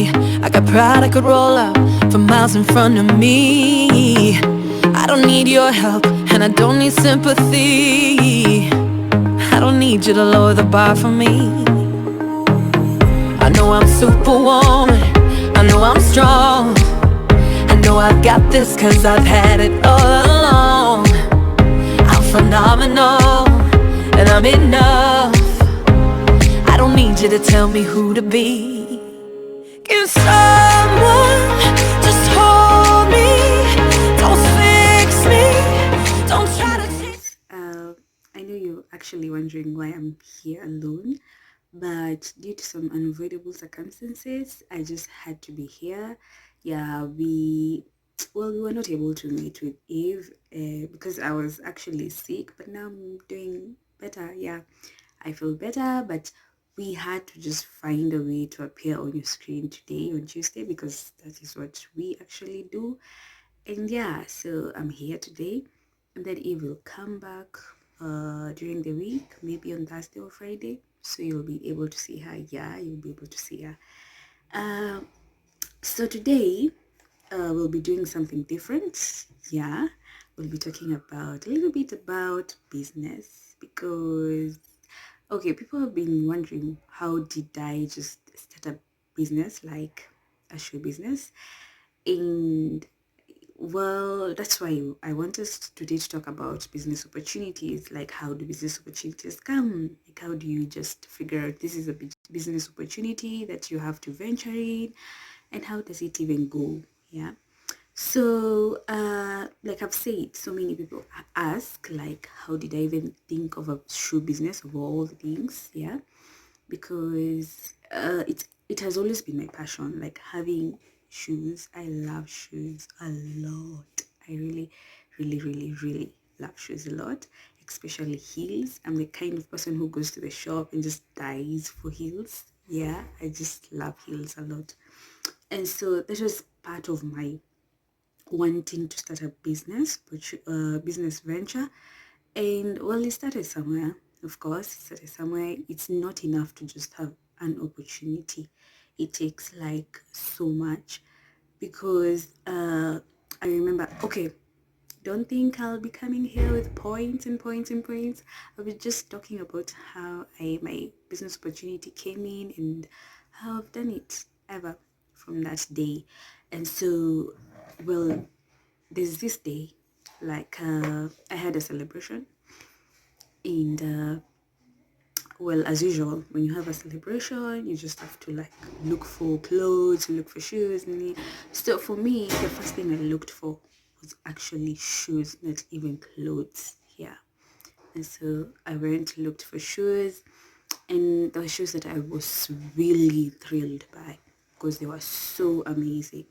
I got pride I could roll up for miles in front of me. I don't need your help and I don't need sympathy. I don't need you to lower the bar for me. I know I'm superwoman, I know I'm strong, I know I've got this cause I've had it all along. I'm phenomenal and I'm enough. I don't need you to tell me who to be. Can someone just hold me? Don't fix me, don't try to change. I know you're actually wondering why I'm here alone, but due to some unavoidable circumstances, I just had to be here. Yeah, we were not able to meet with Eve because I was actually sick, but now I'm doing better. Yeah, I feel better, but we had to just find a way to appear on your screen today on Tuesday because that is what we actually do. And yeah, so I'm here today, and then Eve will come back during the week, maybe on Thursday or Friday. So you'll be able to see her. Yeah, you'll be able to see her. Um, so today we'll be doing something different. Yeah, we'll be talking about a little bit about business because okay, people have been wondering how did I just start a business like a shoe business, and well, that's why I want us today to talk about business opportunities. Like, how do business opportunities come? Like, how do you just figure out this is a business opportunity that you have to venture in, and how does it even go? Yeah. So, like I've said, so many people ask, like, how did I even think of a shoe business of all the things? Yeah, because it has always been my passion, like having shoes. I love shoes a lot. I really, really, really, really love shoes a lot, especially heels. I'm the kind of person who goes to the shop and just dies for heels. Yeah, I just love heels a lot. And so that was part of my wanting to start a business, business venture. And well, it started somewhere, of course, it started somewhere. It's not enough to just have an opportunity. It takes like so much because I remember, okay, don't think I'll be coming here with points and points and points. I'll be just talking about how my business opportunity came in and how I've done it ever from that day. And so, well, there's this day, like I had a celebration, and well, as usual, when you have a celebration, you just have to like look for clothes, look for shoes. So for me, the first thing I looked for was actually shoes, not even clothes. Yeah. And so I went, looked for shoes, and the shoes that I was really thrilled by because they were so amazing.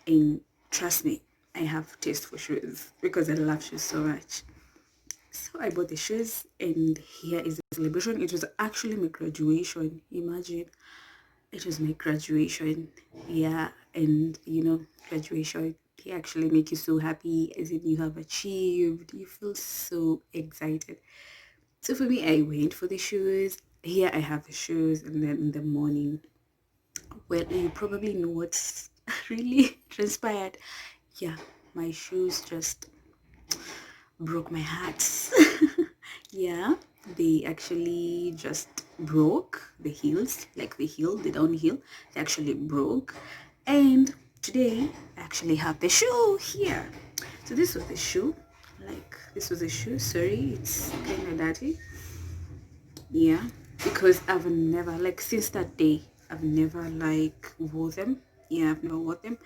And trust me, I have taste for shoes because I love shoes so much. So I bought the shoes, and here is the celebration. It was actually my graduation. Imagine, it was my graduation. Yeah, and graduation, they actually make you so happy as if you have achieved. You feel so excited. So for me, I went for the shoes. Here I have the shoes, and then in the morning, well, you probably know what's really transpired. Yeah, my shoes just broke my heart. Yeah, they actually just broke the heels, like the heel, the down heel. They actually broke. And today I actually have the shoe here. So this was the shoe. Like this was the shoe. Sorry, it's kind of dirty. Yeah, because I've never like since that day I've never like wore them. Yeah, I've never wore them.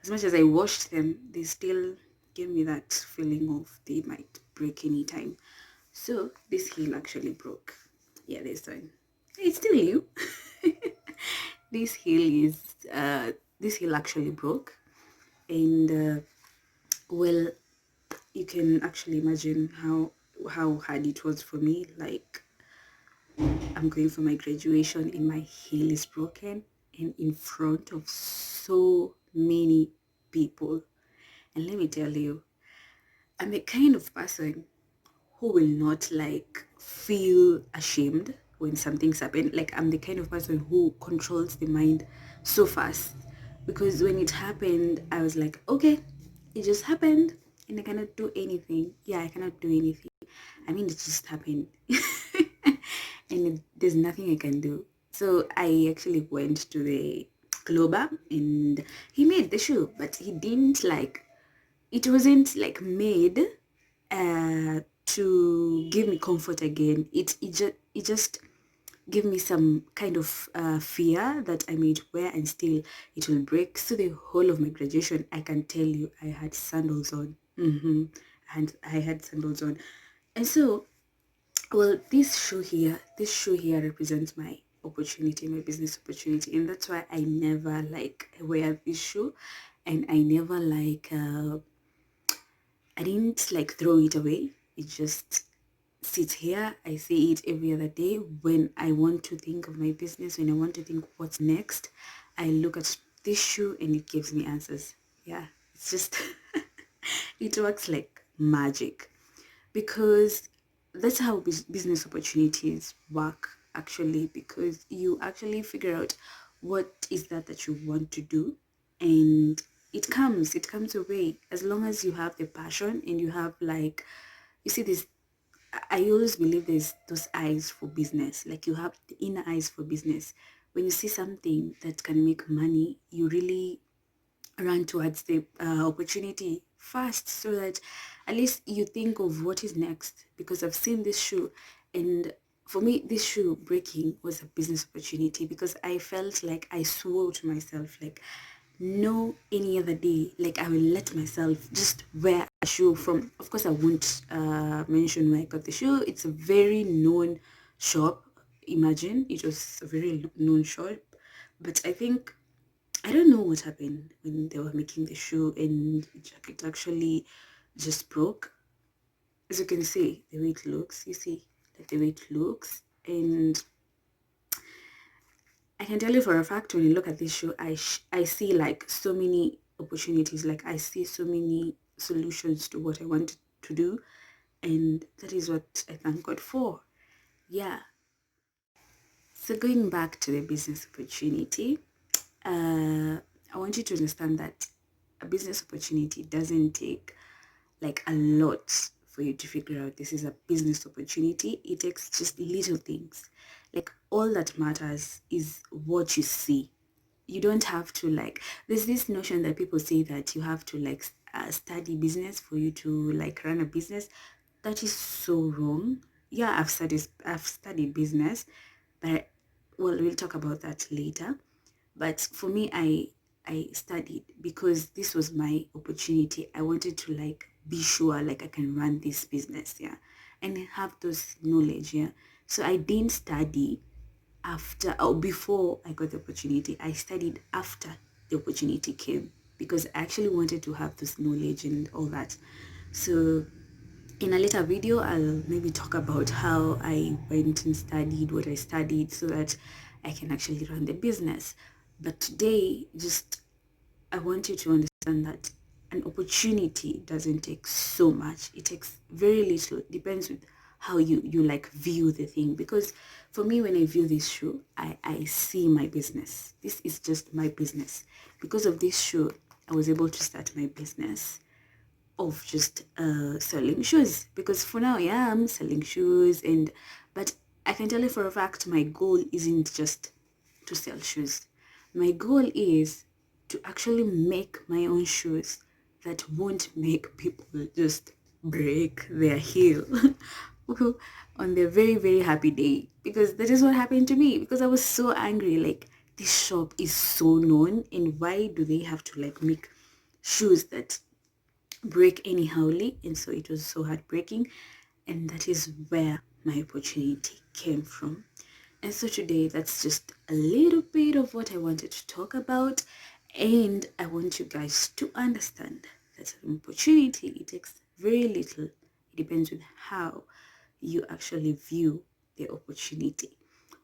As much as I washed them, they still give me that feeling of they might break anytime. So this heel actually broke. Yeah, this one. It's still new. This heel is this heel actually broke, and well, you can actually imagine how hard it was for me. Like I'm going for my graduation and my heel is broken and in front of so many people. And let me tell you, I'm a kind of person who will not like feel ashamed when something's happened. Like I'm the kind of person who controls the mind so fast, because when it happened, I was like, okay, it just happened and I cannot do anything. Yeah, I cannot do anything. I mean, it just happened. And there's nothing I can do. So I actually went to the Globa and he made the shoe, but he didn't like, it wasn't like made to give me comfort again. It just gave me some kind of fear that I might wear and still it will break. So the whole of my graduation, I can tell you, I had sandals on. And I had sandals on. And so, well, this shoe here represents my opportunity, my business opportunity. And that's why I never like wear this shoe. And I never like, I didn't like throw it away. It just sits here. I see it every other day. When I want to think of my business, when I want to think what's next, I look at this shoe and it gives me answers. Yeah, it's just, it works like magic, because that's how business opportunities work actually, because you actually figure out what is that you want to do, and it comes away as long as you have the passion and you have like, you see this, I always believe there's those eyes for business. Like you have the inner eyes for business. When you see something that can make money, you really run towards the opportunity fast, so that at least you think of what is next. Because I've seen this shoe, and for me, this shoe breaking was a business opportunity, because I felt like I swore to myself, like, no any other day, like I will let myself just wear a shoe from, of course I won't mention where I got the shoe. It's a very known shop. Imagine, it was a very known shop, but I think, I don't know what happened when they were making the shoe and it actually just broke. As you can see, the way it looks, you see, like the way it looks. And I can tell you for a fact, when you look at this shoe, I see like so many opportunities, like I see so many solutions to what I want to do. And that is what I thank God for. Yeah. So going back to the business opportunity, I want you to understand that a business opportunity doesn't take like a lot for you to figure out this is a business opportunity. It takes just little things. Like all that matters is what you see. You don't have to like, there's this notion that people say that you have to like study business for you to like run a business. That is so wrong. Yeah, I've studied business, but well, we'll talk about that later. But for me, I studied because this was my opportunity. I wanted to like be sure like I can run this business, yeah, and have those knowledge, yeah. So I didn't study after or before I got the opportunity. I studied after the opportunity came, because I actually wanted to have this knowledge and all that. So in a later video, I'll maybe talk about how I went and studied what I studied so that I can actually run the business. But today, just I want you to understand that an opportunity doesn't take so much. It takes very little. It depends with how you like view the thing. Because for me, when I view this show, I see my business. This is just my business. Because of this show, I was able to start my business of just selling shoes, because for now, yeah, I'm selling shoes, and but I can tell you for a fact my goal isn't just to sell shoes. My goal is to actually make my own shoes that won't make people just break their heel on their very, very happy day, because that is what happened to me, because I was so angry, like, this shop is so known, and why do they have to like make shoes that break anyhowly? And so it was so heartbreaking, and that is where my opportunity came from. And so today, that's just a little bit of what I wanted to talk about, and I want you guys to understand that an opportunity, it takes very little. It depends on how you actually view the opportunity.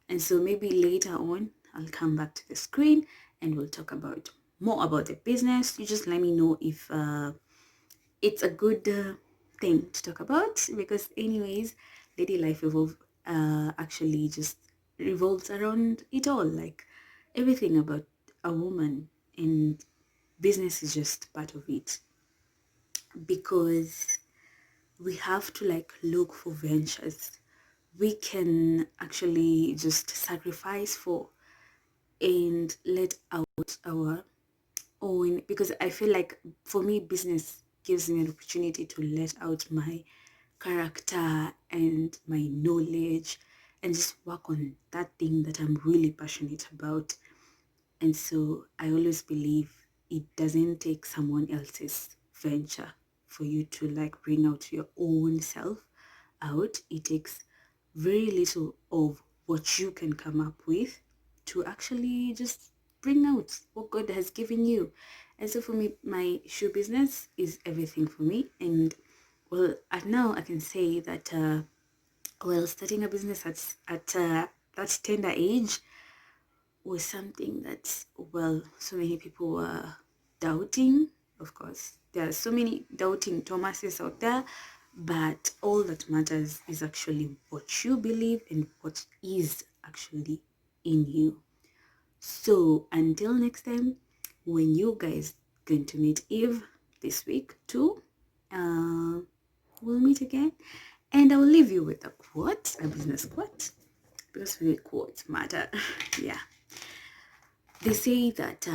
And so maybe later on, I'll come back to the screen and we'll talk about more about the business. You just let me know if it's a good thing to talk about, because anyways, lady life actually just revolves around it all, like everything about a woman, and business is just part of it, because we have to like look for ventures we can actually just sacrifice for and let out our own, because I feel like for me business gives me an opportunity to let out my character and my knowledge and just work on that thing that I'm really passionate about. And so I always believe it doesn't take someone else's venture for you to like bring out your own self out. It takes very little of what you can come up with to actually just bring out what God has given you. And so for me, my shoe business is everything for me. And well, at now I can say that well, starting a business at that tender age was something that, well, so many people were doubting. Of course, there are so many doubting Thomases out there, but all that matters is actually what you believe and what is actually in you. So until next time, when you guys going to meet Eve this week too, uh, we'll meet again, and I'll leave you with a quote, a business quote, because for me quotes matter. Yeah. They say that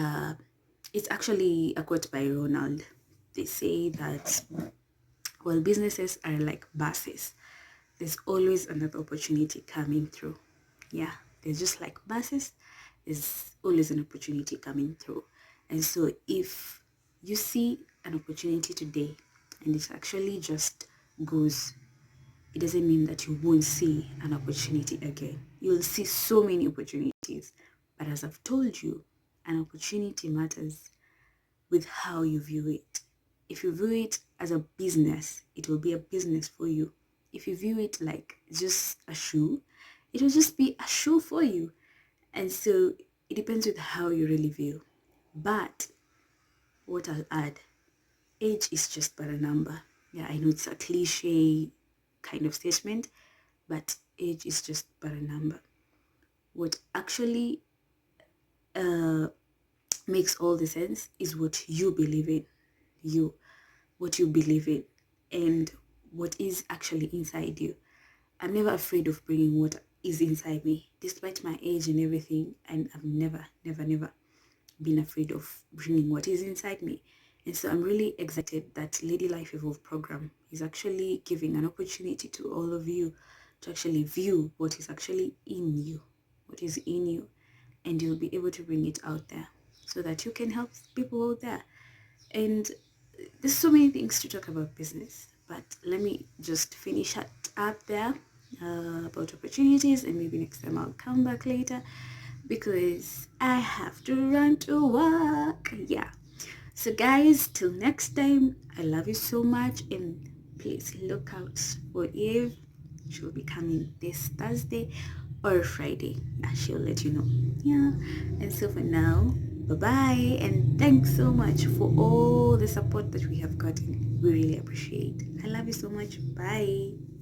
it's actually a quote by Ronald. They say that, well, businesses are like buses. There's always another opportunity coming through. Yeah, they're just like buses. There's always an opportunity coming through. And so if you see an opportunity today and it actually just goes, it doesn't mean that you won't see an opportunity again. You'll see so many opportunities. But as I've told you, an opportunity matters with how you view it. If you view it as a business, it will be a business for you. If you view it like just a shoe, it will just be a shoe for you. And so it depends with how you really view. But what I'll add, age is just but a number. Yeah, I know it's a cliche kind of statement, but age is just but a number. What actually uh, makes all the sense is what you believe in. You, what you believe in, and what is actually inside you. I'm never afraid of bringing what is inside me, despite my age and everything. And I've never been afraid of bringing what is inside me. And so I'm really excited that Lady Life Evolve program is actually giving an opportunity to all of you to actually view what is actually in you, what is in you, and you'll be able to bring it out there so that you can help people out there. And there's so many things to talk about business, but let me just finish it up there about opportunities, and maybe next time I'll come back later because I have to run to work. Yeah. So guys, till next time, I love you so much, and please look out for Eve. She'll be coming this Thursday or Friday. Yeah, she'll let you know. Yeah. And so for now, bye-bye, and thanks so much for all the support that we have gotten. We really appreciate. I love you so much. Bye.